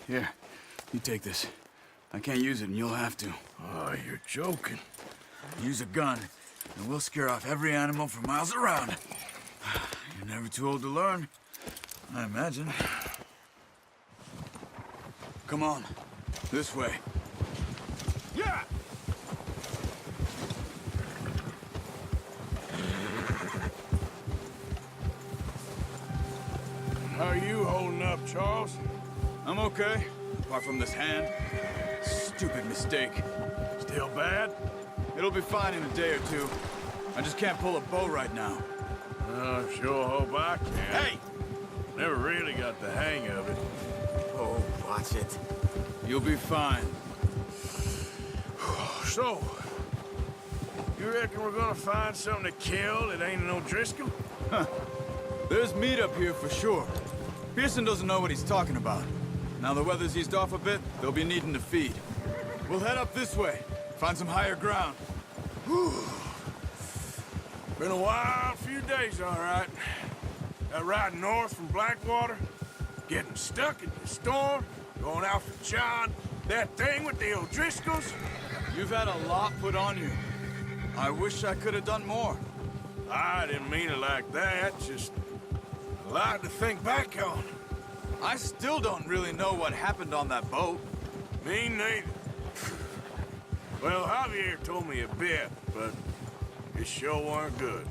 Here, you take this. I can't use it, and you'll have to. Oh, you're joking. Use a gun, and we'll scare off every animal for miles around. You're never too old to learn, I imagine. Come on, this way. Yeah! How are you holding up, Charles? I'm okay, apart from this hand. Stupid mistake. Still bad? It'll be fine in a day or two. I just can't pull a bow right now. I sure hope I can. Hey! Never really got the hang of it. Oh, watch it. You'll be fine. So, you reckon we're gonna find something to kill that ain't no Driscoll? There's meat up here for sure. Pearson doesn't know what he's talking about. Now the weather's eased off a bit, they'll be needing to feed. We'll head up this way, find some higher ground. Been a wild few days, all right. That ride north from Blackwater, getting stuck in the storm, going out for John, that thing with the O'Driscolls. You've had a lot put on you. I wish I could have done more. I didn't mean it like that, just a lot to think back on. I still don't really know what happened on that boat. Me neither. Well, Javier told me a bit, but it sure weren't good.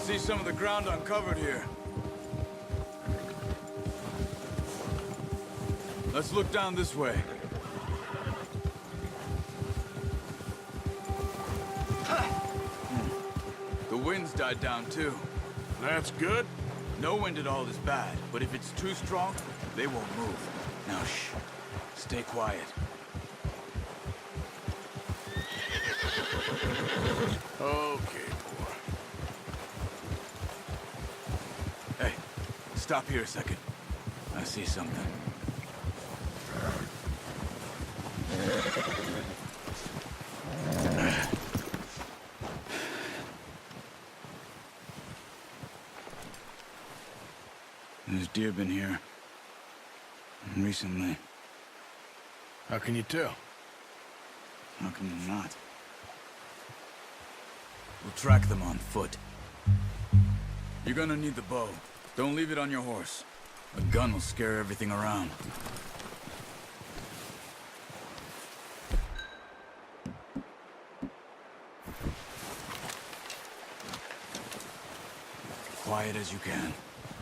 See some of the ground uncovered here. Let's look down this way. The wind's died down too. That's good. No wind at all is bad, but if it's too strong, they won't move. Now shh. Stay quiet. Okay, boy. Hey, stop here a second. I see something. There's deer been here. Recently. How can you tell? How can you not? We'll track them on foot. You're gonna need the bow. Don't leave it on your horse. A gun will scare everything around. Quiet as you can.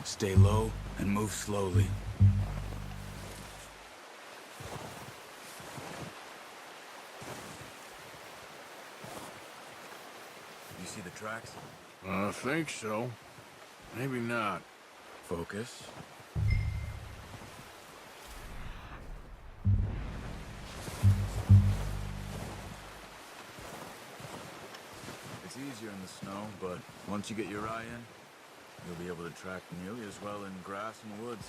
Stay low and move slowly. You see the tracks? I think so. Maybe not. Focus. It's easier in the snow, but once you get your eye in, you'll be able to track nearly as well in grass and woods.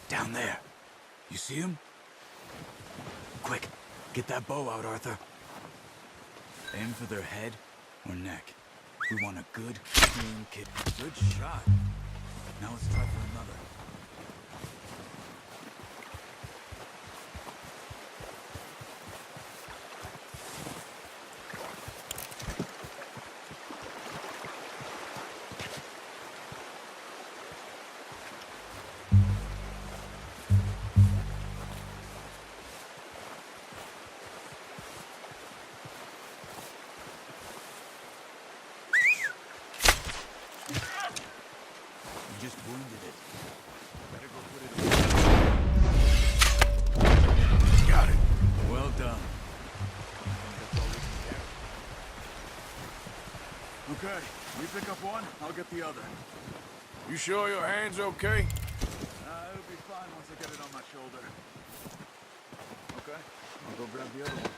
Down there. You see him? Quick, get that bow out, Arthur. Aim for their head or neck. We want a good, clean kick. Good shot. Now let's try for another. Just wounded it. Better go put it away. Got it. Well done. Okay, you pick up one, I'll get the other. You sure your hand's okay? It'll be fine once I get it on my shoulder. Okay, I'll go grab the other one.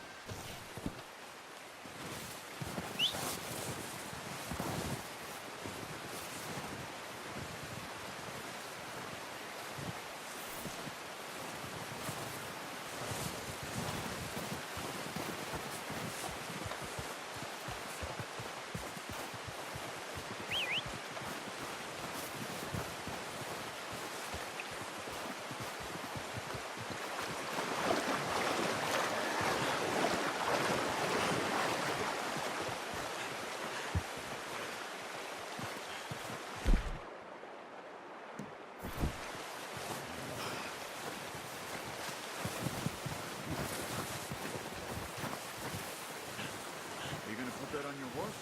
Put that on your horse?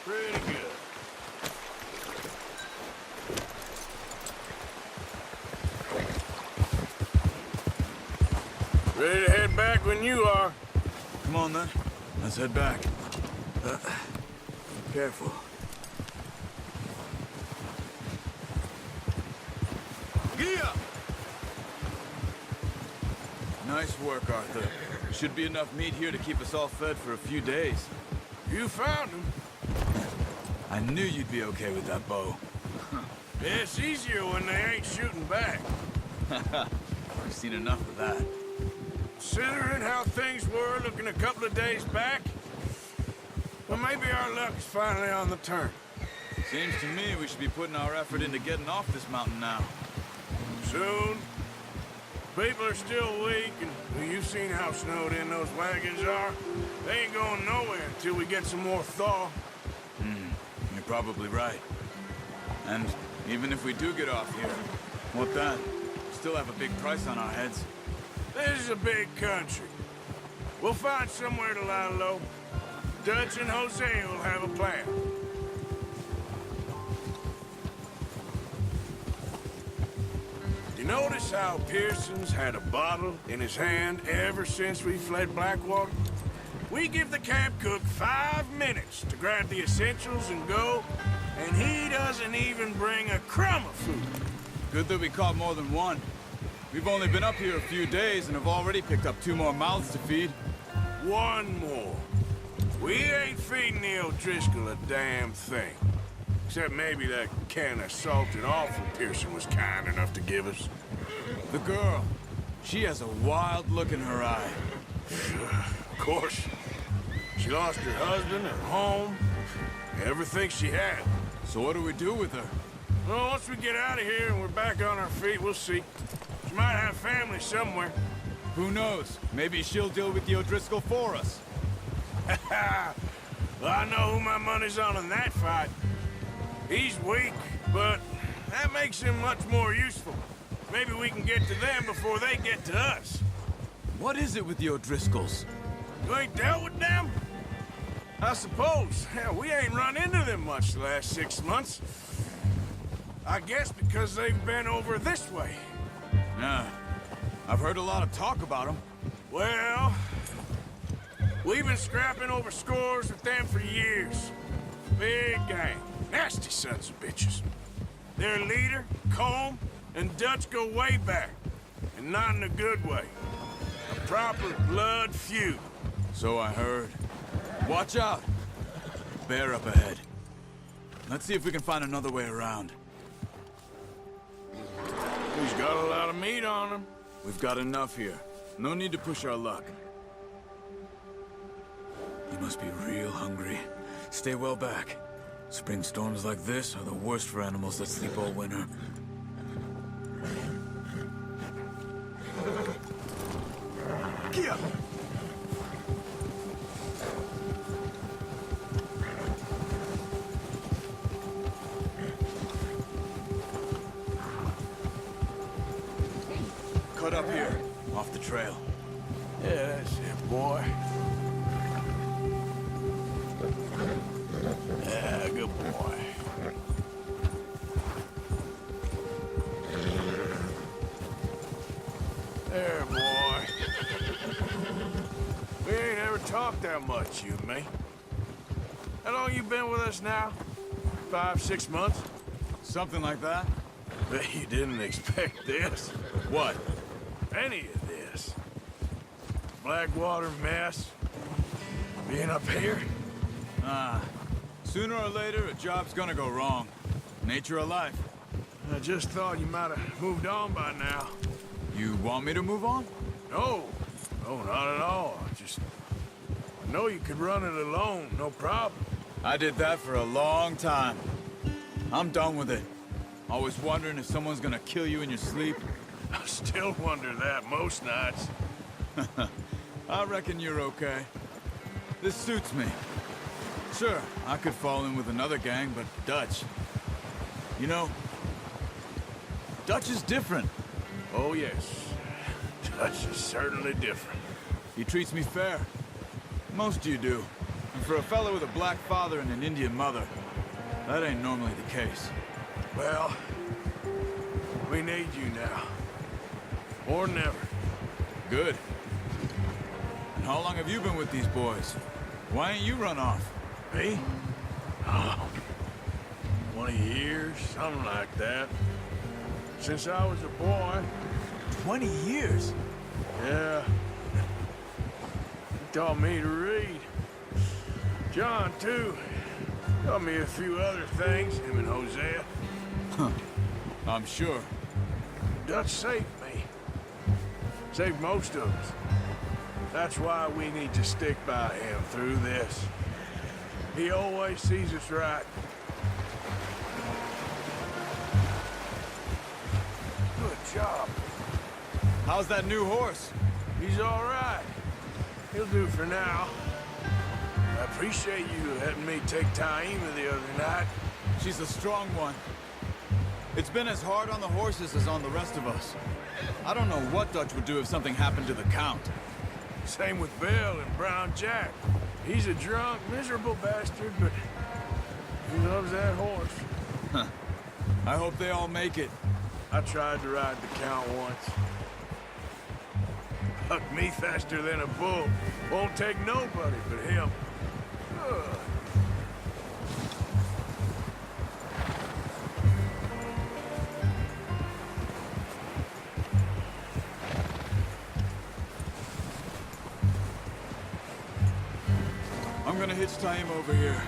Pretty good. Ready to head back when you are. Come on then, let's head back. Careful. Gia! Nice work, Arthur. There should be enough meat here to keep us all fed for a few days. You found him. I knew you'd be okay with that bow. It's easier when they ain't shooting back. I've seen enough of that. Considering how things were looking a couple of days back, well, maybe our luck's finally on the turn. Seems to me we should be putting our effort into getting off this mountain now. Soon. People are still weak, and well, you've seen how snowed in those wagons are. They ain't going nowhere until we get some more thaw. You're probably right. And even if we do get off here, what then? Still have a big price on our heads. This is a big country. We'll find somewhere to lie low. Dutch and Jose will have a plan. You notice how Pearson's had a bottle in his hand ever since we fled Blackwater? We give the camp cook 5 minutes to grab the essentials and go, and he doesn't even bring a crumb of food. Good that we caught more than one. We've only been up here a few days and have already picked up 2 more mouths to feed. One more. We ain't feeding the O'Driscoll a damn thing. Except maybe that can of salted offal Pearson was kind enough to give us. The girl. She has a wild look in her eye. Of course. She lost her husband, her home, everything she had. So what do we do with her? Well, once we get out of here and we're back on our feet, we'll see. She might have family somewhere. Who knows? Maybe she'll deal with the O'Driscoll for us. Well, I know who my money's on in that fight. He's weak, but that makes him much more useful. Maybe we can get to them before they get to us. What is it with the O'Driscolls? You ain't dealt with them? I suppose. Hell, we ain't run into them much the last 6 months. I guess because they've been over this way. Yeah. I've heard a lot of talk about them. Well, we've been scrapping over scores with them for years. Big gang. Nasty sons of bitches. Their leader, Colm, and Dutch go way back. And not in a good way. A proper blood feud. So I heard. Watch out! Bear up ahead. Let's see if we can find another way around. He's got a lot of meat on them. We've got enough here. No need to push our luck. You must be real hungry. Stay well back. Spring storms like this are the worst for animals that sleep all winter. Get up! Cut up here, off the trail. Yeah, that's it, boy. Yeah, good boy. There, boy. We ain't ever talked that much, you and me. How long you been with us now? 5, 6 months? Something like that? Bet you didn't expect this. What? Any of this. Blackwater mess. Being up here. Sooner or later, a job's gonna go wrong. Nature of life. I just thought you might have moved on by now. You want me to move on? No, no, not at all. I know you could run it alone, no problem. I did that for a long time. I'm done with it. Always wondering if someone's gonna kill you in your sleep. I still wonder that most nights. I reckon you're okay. This suits me. Sure, I could fall in with another gang, but Dutch... You know, Dutch is different. Oh, yes. Dutch is certainly different. He treats me fair. Most of you do. And for a fellow with a black father and an Indian mother, that ain't normally the case. Well, we need you now. More than ever. Good. And how long have you been with these boys? Why ain't you run off? Me? Oh, 20 years, something like that. Since I was a boy. 20 years? Yeah. He taught me to read. John, too. Taught me a few other things, him and Hosea. I'm sure. Dutch saved me. Saved most of us. That's why we need to stick by him through this. He always sees us right. Good job. How's that new horse? He's all right. He'll do for now. I appreciate you letting me take Taima the other night. She's a strong one. It's been as hard on the horses as on the rest of us. I don't know what Dutch would do if something happened to the Count. Same with Bill and Brown Jack. He's a drunk, miserable bastard, but he loves that horse. I hope they all make it. I tried to ride the Count once. Hucked me faster than a bull. Won't take nobody but him. Ugh. I'm gonna hitch Taima over here.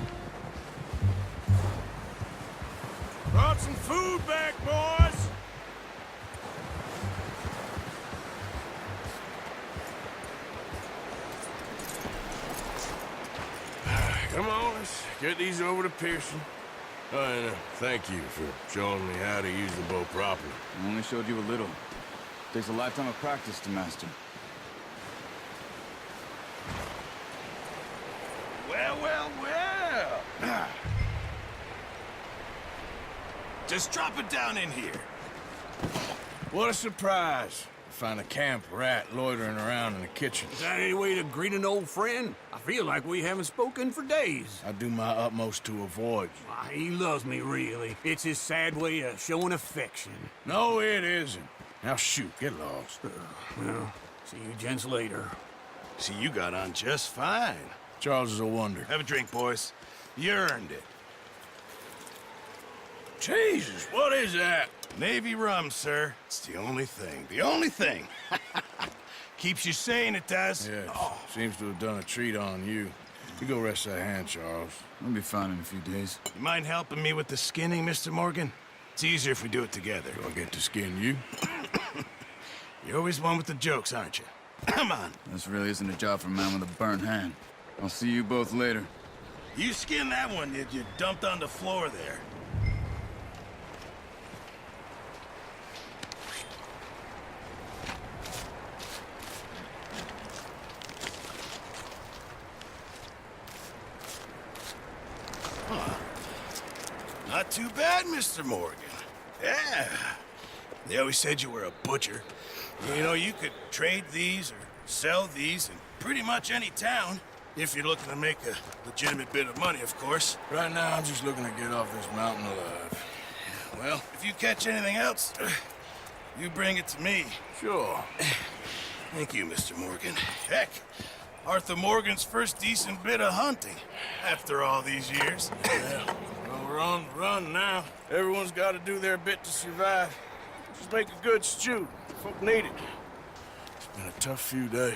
Brought some food back, boys! Come on, let's get these over to Pearson. Oh, and thank you for showing me how to use the bow properly. I only showed you a little. Takes a lifetime of practice to master. Well, well, well! Just drop it down in here. What a surprise. Find a camp rat loitering around in the kitchen. Is that any way to greet an old friend? I feel like we haven't spoken for days. I do my utmost to avoid you. Why, he loves me, really. It's his sad way of showing affection. No, it isn't. Now shoot, get lost. Well, see you gents later. See, you got on just fine. Charles is a wonder. Have a drink, boys. You earned it. Jesus, what is that? Navy rum, sir. It's the only thing. The only thing. Keeps you sane, it does. Yeah, seems to have done a treat on you. You go rest that hand, Charles. I'll be fine in a few days. You mind helping me with the skinning, Mr. Morgan? It's easier if we do it together. Do I get to skin you? You're always one with the jokes, aren't you? Come on. This really isn't a job for a man with a burnt hand. I'll see you both later. You skinned that one, did you? Dumped on the floor there. Not too bad, Mr. Morgan. Yeah. They always said you were a butcher. You know, you could trade these or sell these in pretty much any town. If you're looking to make a legitimate bit of money, of course. Right now, I'm just looking to get off this mountain alive. Well, if you catch anything else, you bring it to me. Sure. Thank you, Mr. Morgan. Heck, Arthur Morgan's first decent bit of hunting after all these years. Yeah. Well, we're on the run now. Everyone's got to do their bit to survive. Just make a good stew. Folk need it. It's been a tough few days.